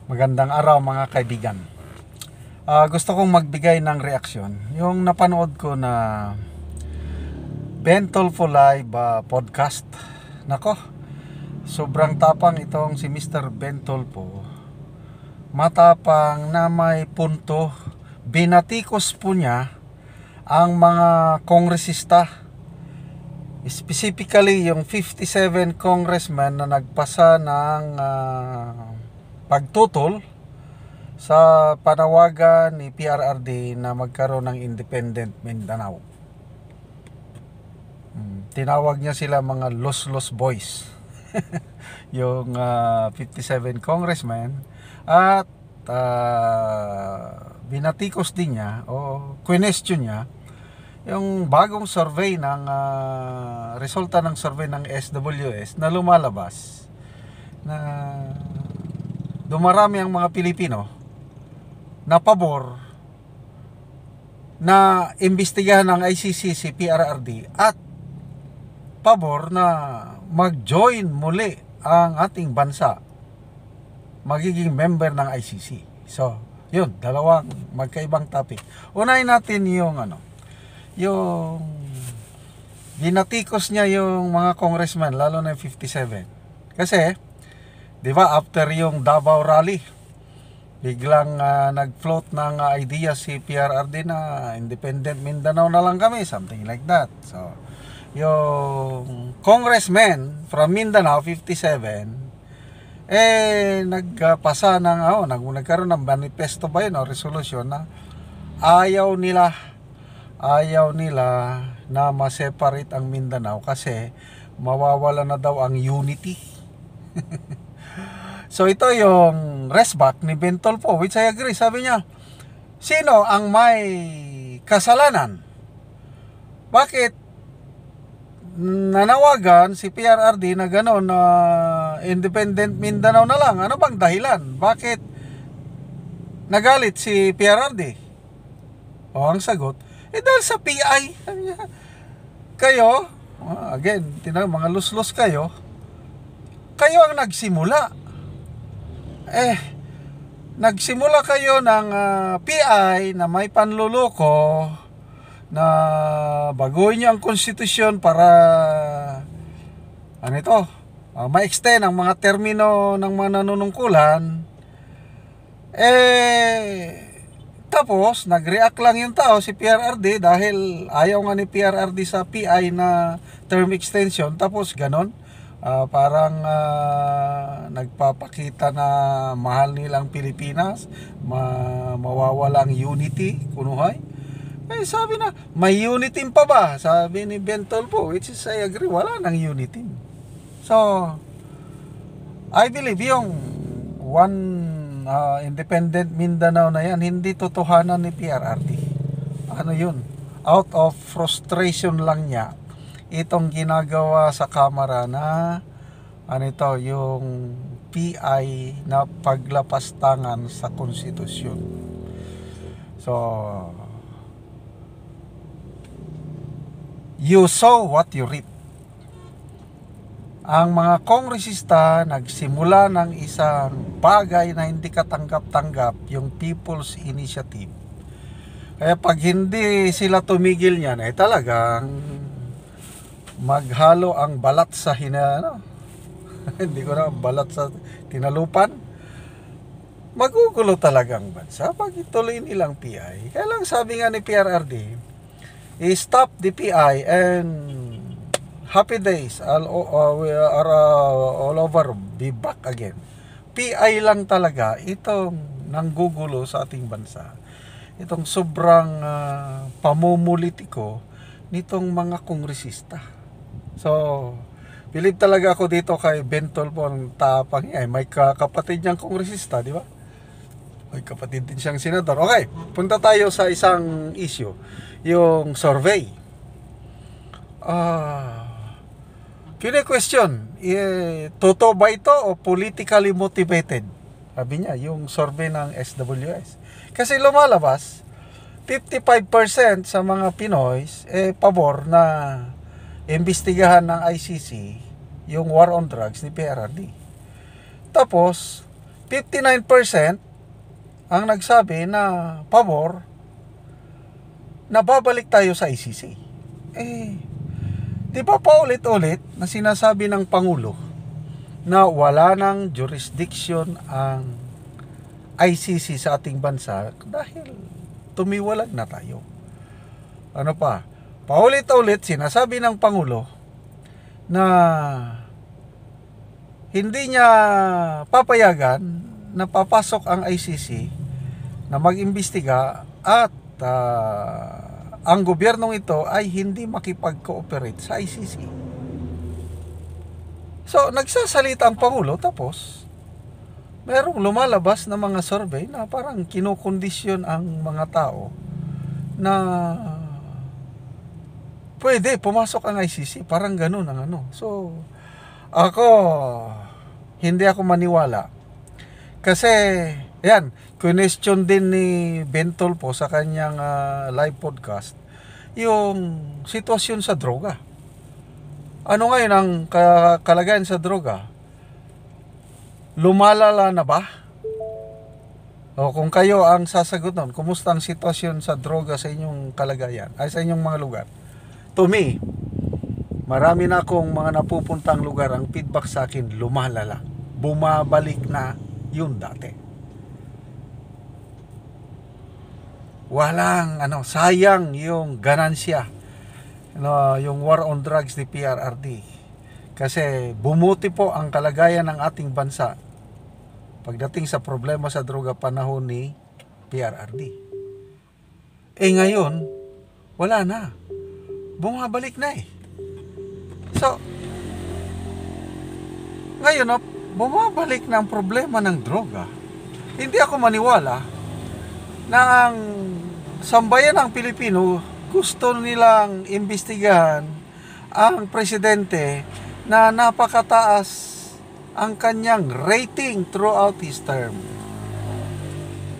Magandang araw mga kaibigan. Gusto kong magbigay ng reaksyon. Yung napanood ko na Ben Tulfo Live podcast. Nako, sobrang tapang itong si Mr. Ben Tulfo. Matapang na may punto. Binatikos po niya ang mga kongresista. Specifically yung 57 congressmen na nagpasa ng pagtutol sa panawagan ni PRRD na magkaroon ng Independent Mindanao. Tinawag niya sila mga los boys. Yung 57 congressmen at binatikos din niya o question niya yung bagong survey ng resulta ng survey ng SWS na lumalabas na dumarami ang mga Pilipino na pabor na imbestigahan ng ICC si PRRD at pabor na mag-join muli ang ating bansa magiging member ng ICC. So, yun, dalawang magkaibang topic. Unahin natin yung yung binatikos niya yung mga congressman, lalo na yung 57. Kasi di ba, after yung Davao Rally, biglang nag-float ng idea si PRRD na Independent Mindanao na lang kami, something like that. So, yung congressmen from Mindanao, 57, nagpasa ng, nagkaroon ng manifesto ba yun, o resolution na ayaw nila na ma-separate ang Mindanao kasi mawawala na daw ang unity. So ito yung resback ni Ben Tulfo, which I agree. Sabi niya, sino ang may kasalanan? Bakit nanawagan si PRRD na gano'n na Independent Mindanao na lang? Ano bang dahilan? Bakit nagalit si PRRD? O ang sagot, dahil sa PI. Kayo, again, mga luslos kayo ang nagsimula. Nagsimula kayo ng PI na may panluloko na baguhin niyo ang konstitusyon para ma-extend ang mga termino ng mga nanunungkulan. Tapos nag-react lang yung tao si PRRD dahil ayaw nga ni PRRD sa PI na term extension. Tapos ganon, parang nagpapakita na mahal nilang Pilipinas, mawawalang unity, kunuhay. Sabi na, may unity pa ba? Sabi ni Ben Tulfo, which is I agree, wala nang unity. So, I believe yung Independent Mindanao na yan, hindi totohanan ni PRRD. Ano yun? Out of frustration lang niya itong ginagawa sa Kamara na yung PI na paglapastangan sa konstitusyon. So, you saw what you reap. Ang mga kongresista nagsimula ng isang bagay na hindi katanggap-tanggap, yung People's Initiative. Kaya pag hindi sila tumigil niyan, talagang maghalo ang balat sa hindi ko na, balat sa tinalupan. Magugulo talagang bansa pag ituloy nilang PI. Kaya lang sabi nga ni PRRD, stop the PI and happy days, we are all over, be back again. PI lang talaga itong nanggugulo sa ating bansa. Itong sobrang pamumulitiko nitong mga kongresista. So, believe talaga ako dito kay Ben Tulfo, ang tapang niya. May kapatid niyang kongresista, di ba? May kapatid din siyang senador. Okay, punta tayo sa isang issue. Yung survey. Question, totoo ba ito o politically motivated? Sabi niya, yung survey ng SWS. Kasi lumalabas, 55% sa mga Pinoy pabor na imbestigahan ng ICC yung war on drugs ni PRRD. Tapos 59% ang nagsabi na pabor na babalik tayo sa ICC. Di ba paulit-ulit na sinasabi ng Pangulo na wala nang jurisdiction ang ICC sa ating bansa dahil tumiwalag na tayo. Ano pa? Paulit-ulit sinasabi ng Pangulo na hindi niya papayagan na papasok ang ICC na mag-imbestiga at ang gobyernong ito ay hindi makipag-cooperate sa ICC. So, nagsasalita ang Pangulo tapos merong lumalabas na mga survey na parang kinukondisyon ang mga tao na pwede pumasok ang ICC. Parang ganun ang ano. So, ako, hindi ako maniwala. Kasi, yan, question din ni Ben Tulfo sa kanyang live podcast, yung sitwasyon sa droga. Ano ngayon ang kalagayan sa droga? Lumalala na ba? O kung kayo ang sasagot nun, kumusta ang sitwasyon sa droga sa inyong kalagayan, ay sa inyong mga lugar? To me, marami na akong mga napupuntang lugar, ang feedback sa akin, lumalala. Bumabalik na yun dati. Walang, sayang yung ganansya. Yung war on drugs ni PRRD. Kasi bumuti po ang kalagayan ng ating bansa pagdating sa problema sa droga panahon ni PRRD. Ngayon, wala na. Bumabalik na So, ngayon bumabalik na ang problema ng droga. Hindi ako maniwala na ang sambayan ng Pilipino gusto nilang imbestigahan ang presidente na napakataas ang kanyang rating throughout his term.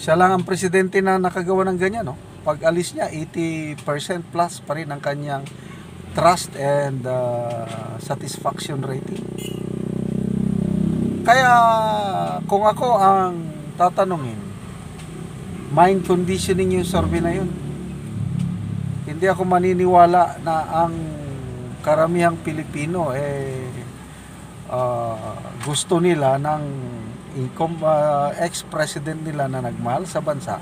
Siya lang ang presidente na nakagawa ng ganyan, no? Pag alis niya, 80% plus pa rin ang kanyang trust and satisfaction rating. Kaya kung ako ang tatanungin, mind conditioning yung survey na yun. Hindi ako maniniwala na ang karamihang Pilipino gusto nila ng ex-president nila na nagmahal sa bansa,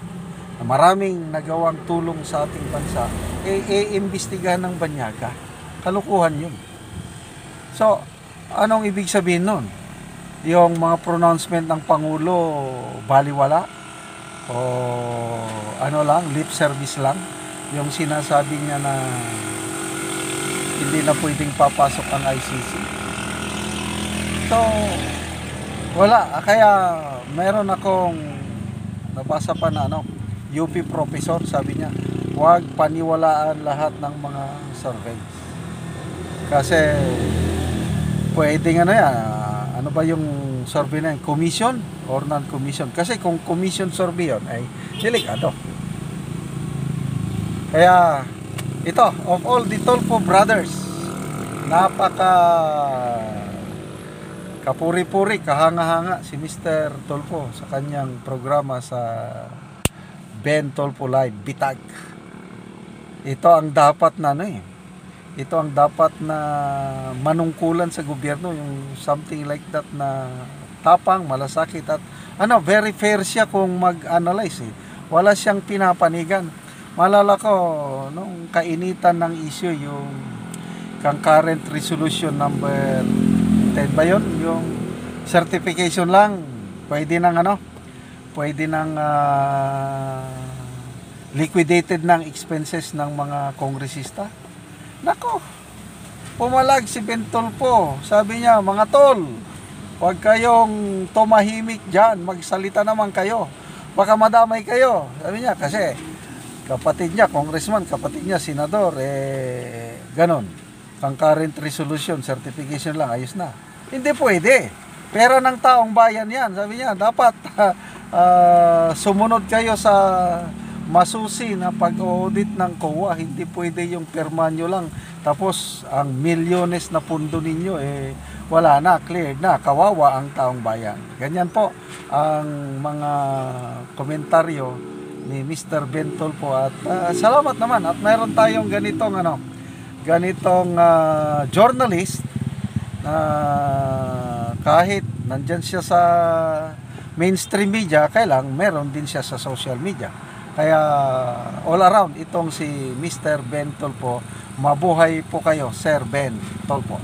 na maraming nagawang tulong sa ating bansa, iimbestigahan ng banyaga. Kalukuhan yun. So, anong ibig sabihin nun? Yung mga pronouncement ng Pangulo baliwala? O lip service lang? Yung sinasabi niya na hindi na pwedeng papasok ang ICC. So, wala. Kaya meron akong nabasa pa na UP professor, sabi niya, huwag paniwalaan lahat ng mga surveys. Kasi pwedeng ano ba yung survey na yun? Commission or non-commission? Kasi kung commission survey yun, ay delikado. Kaya ito, of all the Tulfo brothers, napaka kapuri-puri, kahanga-hanga si Mr. Tulfo sa kanyang programa sa Ben Tulfo Live, Bitag. Ito ang dapat na ito ang dapat na manungkulan sa gobyerno, yung something like that na tapang, malasakit at very fair siya kung mag-analyze Wala siyang pinapanigan. Malala ko nung kainitan ng issue yung concurrent resolution number 10 ba yun? Yung certification lang pwede nang liquidated ng expenses ng mga kongresista. Nako, pumalag si Ben Tulfo. Sabi niya, mga tol, huwag kayong tumahimik dyan, magsalita naman kayo, baka madamay kayo. Sabi niya, kasi kapatid niya, congressman, kapatid niya, senador, ganon. Concurrent resolution, certification lang, ayos na. Hindi pwede. Pera ng taong bayan yan. Sabi niya, dapat sumunod kayo sa masusi na pag-audit ng COA. Hindi pwede yung pirma nyo lang. Tapos, ang milyones na pundo ninyo, wala na, cleared na, kawawa ang taong bayan. Ganyan po ang mga komentaryo ni Mr. Bentol po at salamat naman at mayroon tayong ganitong journalist na kahit nandyan siya sa mainstream media, kailang meron din siya sa social media. Kaya all around itong si Mr. Bentol po, mabuhay po kayo, Sir Ben Tolpo.